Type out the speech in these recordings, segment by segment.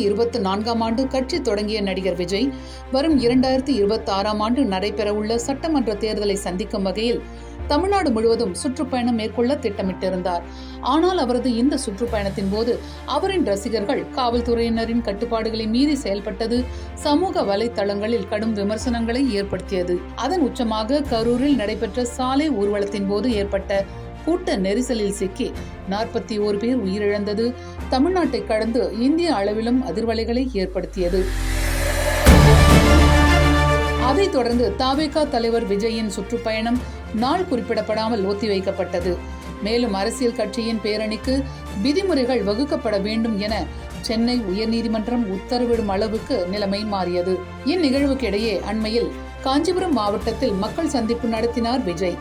2024 கட்சி தொடங்கிய நடிகர் விஜய் வரும் 2026 நடைபெறவுள்ள சட்டமன்ற தேர்தலை சந்திக்கும் வகையில் தமிழ்நாடு முழுவதும் சுற்றுப்பயணம் மேற்கொள்ள திட்டமிட்டிருந்தார். ஆனால் அவரது இந்த சுற்றுப்பயணத்தின் போது அவரின் ரசிகர்கள் காவல்துறையினரின் கட்டுப்பாடுகளை மீறி செயல்பட்டது சமூக வலைதளங்களில் கடும் விமர்சனங்களை ஏற்படுத்தியது. அதன் உச்சமாக கரூரில் நடைபெற்ற சாலை ஊர்வலத்தின் போது ஏற்பட்ட கூட்ட நெரிசலில் சிக்கி 41 பேர் உயிரிழந்தது தமிழ்நாட்டை கடந்து இந்திய அளவிலும் அதிர்வலைகளை ஏற்படுத்தியது. அதைத் தொடர்ந்து தவேகா தலைவர் விஜயின் சுற்றுப்பயணம் நாள் குறிப்பிடப்படாமல் ஒத்திவைக்கப்பட்டது. மேலும் அரசியல் கட்சியின் பேரணிக்கு விதிமுறைகள் வகுக்கப்பட வேண்டும் என சென்னை உயர்நீதிமன்றம் உத்தரவிடும் அளவுக்கு நிலைமை மாறியது. இந்நிகழ்வுக்கு இடையே அண்மையில் காஞ்சிபுரம் மாவட்டத்தில் மக்கள் சந்திப்பு நடத்தினார் விஜய்.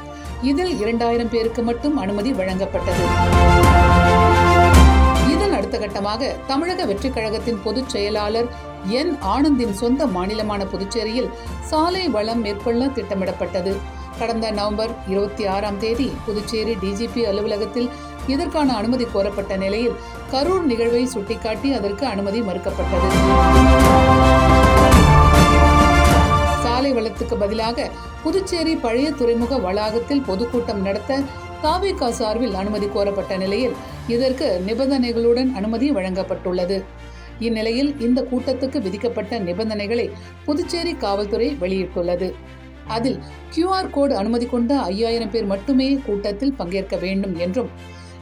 இதில் 2000 பேருக்கு மட்டும் அனுமதி வழங்கப்பட்டது. இதன் அடுத்த கட்டமாக தமிழக வெற்றிக் கழகத்தின் பொதுச் செயலாளர் என் ஆனந்தின் சொந்த மாநிலமான புதுச்சேரியில் சாலை வளம் மேற்கொள்ள திட்டமிடப்பட்டது. கடந்த நவம்பர் 26 புதுச்சேரி டிஜிபி அலுவலகத்தில் இதற்கான அனுமதி கோரப்பட்ட நிலையில் கரூர் நிகழ்வை சுட்டிக்காட்டி அதற்கு அனுமதி மறுக்கப்பட்டது. சாலை வளத்துக்கு பதிலாக புதுச்சேரி பழைய துறைமுக வளாகத்தில் பொதுக்கூட்டம் நடத்த தவேகா சார்பில் அனுமதி கோரப்பட்ட நிலையில் இதற்கு நிபந்தனைகளுடன் அனுமதி வழங்கப்பட்டுள்ளது. இந்நிலையில் இந்த கூட்டத்துக்கு விதிக்கப்பட்ட நிபந்தனைகளை புதுச்சேரி காவல்துறை வெளியிட்டுள்ளது. அதில் QR கோடு அனுமதி கொண்ட 5000 பேர் மட்டுமே கூட்டத்தில் பங்கேற்க வேண்டும் என்றும்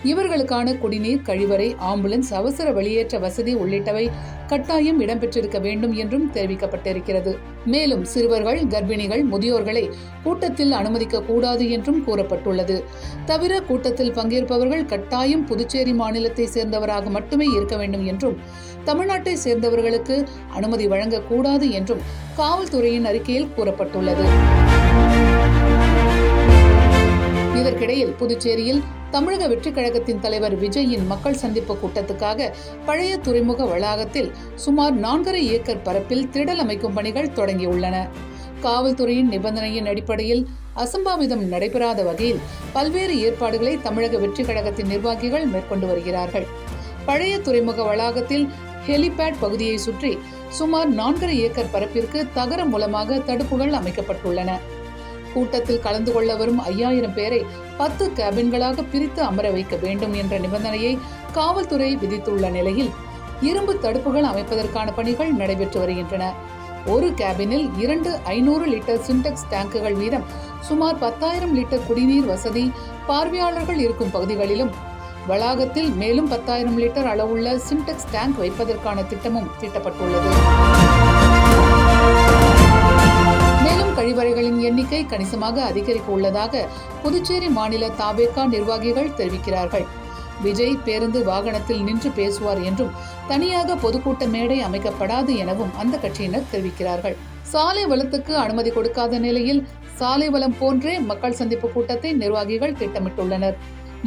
இவர்களுக்கான குடிநீர், கழிவறை, ஆம்புலன்ஸ், அவசர வெளியேற்ற வசதி உள்ளிட்டவை கட்டாயம் இடம்பெற்றிருக்க வேண்டும் என்றும் தெரிவிக்கப்பட்டிருக்கிறது. மேலும் சிறுவர்கள், கர்ப்பிணிகள், முதியோர்களை கூட்டத்தில் அனுமதிக்க கூடாது என்றும் கூறப்பட்டுள்ளது. தவிர கூட்டத்தில் பங்கேற்பவர்கள் கட்டாயம் புதுச்சேரி மாநிலத்தை சேர்ந்தவராக மட்டுமே இருக்க வேண்டும் என்றும் தமிழ்நாட்டை சேர்ந்தவர்களுக்கு அனுமதி வழங்கக்கூடாது என்றும் காவல்துறையின் அறிக்கையில் கூறப்பட்டுள்ளது. இதற்கிடையில் புதுச்சேரியில் தமிழக வெற்றிக் கழகத்தின் தலைவர் விஜயின் மக்கள் சந்திப்பு கூட்டத்துக்காக பழைய துறைமுக வளாகத்தில் சுமார் 4.5 ஏக்கர் பரப்பில் திடல் அமைக்கும் பணிகள் தொடங்கியுள்ளன. காவல்துறையின் நிபந்தனையின் அடிப்படையில் அசம்பாவிதம் நடைபெறாத வகையில் பல்வேறு ஏற்பாடுகளை தமிழக வெற்றிக் கழகத்தின் நிர்வாகிகள் மேற்கொண்டு வருகிறார்கள். பழைய துறைமுக வளாகத்தில் ஹெலிபேட் பகுதியை சுற்றி சுமார் 4.5 ஏக்கர் பரப்பிற்கு தகரம் மூலமாக தடுப்புகள் அமைக்கப்பட்டுள்ளன. கூட்டத்தில் கலந்து கொள்ள வரும் 5000 பேரை 10 கேபின்களாக பிரித்து அமர வைக்க வேண்டும் என்ற நிபந்தனையை காவல்துறை விதித்துள்ள நிலையில் இரும்பு தடுப்புகள் அமைப்பதற்கான பணிகள் நடைபெற்று வருகின்றன. ஒரு கேபினில் 2 500 லிட்டர் சின்டெக்ஸ் டேங்குகள் வீதம் சுமார் 10,000 லிட்டர் குடிநீர் வசதி பார்வையாளர்கள் இருக்கும் பகுதிகளிலும் வளாகத்தில் மேலும் 10,000 லிட்டர் அளவுள்ள சின்டெக்ஸ் டேங்க் வைப்பதற்கான திட்டமும் தீட்டப்பட்டுள்ளது. மேலும் கழிவறைகளின் எண்ணிக்கை கணிசமாக அதிகரிக்க உள்ளதாக புதுச்சேரி மாநில தவேகா நிர்வாகிகள் தெரிவிக்கிறார்கள். விஜய் பேருந்து வாகனத்தில் நின்று பேசுவார் என்றும் தனியாக பொதுக்கூட்ட மேடை அமைக்கப்படாது எனவும் அந்த கட்சியினர் தெரிவிக்கிறார்கள். சாலை வளத்துக்கு அனுமதி கொடுக்காத நிலையில் சாலை வளம் போன்றே மக்கள் சந்திப்பு கூட்டத்தை நிர்வாகிகள் திட்டமிட்டுள்ளனர்.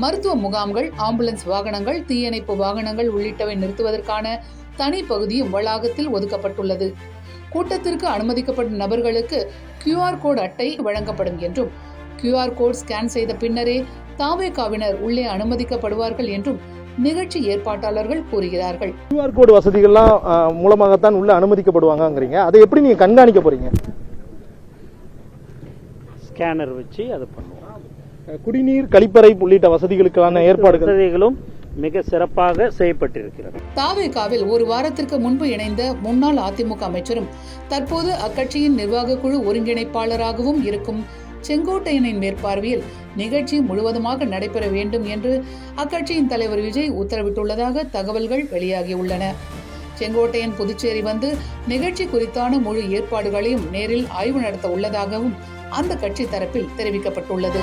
மருத்துவ முகாம்கள், ஆம்புலன்ஸ் வாகனங்கள், தீயணைப்பு வாகனங்கள் உள்ளிட்டவை நிறுத்துவதற்கான தனி பகுதியும் வளாகத்தில் ஒதுக்கப்பட்டுள்ளது. கூட்டத்திற்கு அனுமதிக்கப்படும் நபர்களுக்கு QR கோடு அட்டை வழங்கப்படும் என்றும் QR கோட் ஸ்கேன் செய்த பின்னரே தவேகாவினர் உள்ளே அனுமதிக்கப்படுவார்கள் என்றும் நிகழ்ச்சி ஏற்பாட்டாளர்கள் கூறுகிறார்கள். QR கோடு வசதிகள்லாம் மூலமாகத்தான் உள்ள அனுமதிக்கப்படுவாங்கங்கறீங்க. அதை எப்படி நீங்க கண்காணிக்க போறீங்க? ஸ்கேனர் வச்சு அதை பண்ணுவோம். குடிநீர், கழிப்பறை உள்ளிட்ட வசதிகளுக்கான ஏற்பாடுகளும் மிக சிறப்பாக செய்யப்பட்டிருக்கிறது. தவேகாவில் ஒரு வாரத்திற்கு முன்பு இணைந்த முன்னாள் அதிமுக அமைச்சரும் தற்போது அக்கட்சியின் நிர்வாக குழு ஒருங்கிணைப்பாளராகவும் இருக்கும் செங்கோட்டையனின் மேற்பார்வையில் நிகழ்ச்சி முழுவதுமாக நடைபெற வேண்டும் என்று அக்கட்சியின் தலைவர் விஜய் உத்தரவிட்டுள்ளதாக தகவல்கள் வெளியாகியுள்ளன. செங்கோட்டையன் புதுச்சேரி வந்து நிகழ்ச்சி குறித்தான முழு ஏற்பாடுகளையும் நேரில் ஆய்வு நடத்த உள்ளதாகவும் அந்த கட்சி தரப்பில் தெரிவிக்கப்பட்டுள்ளது.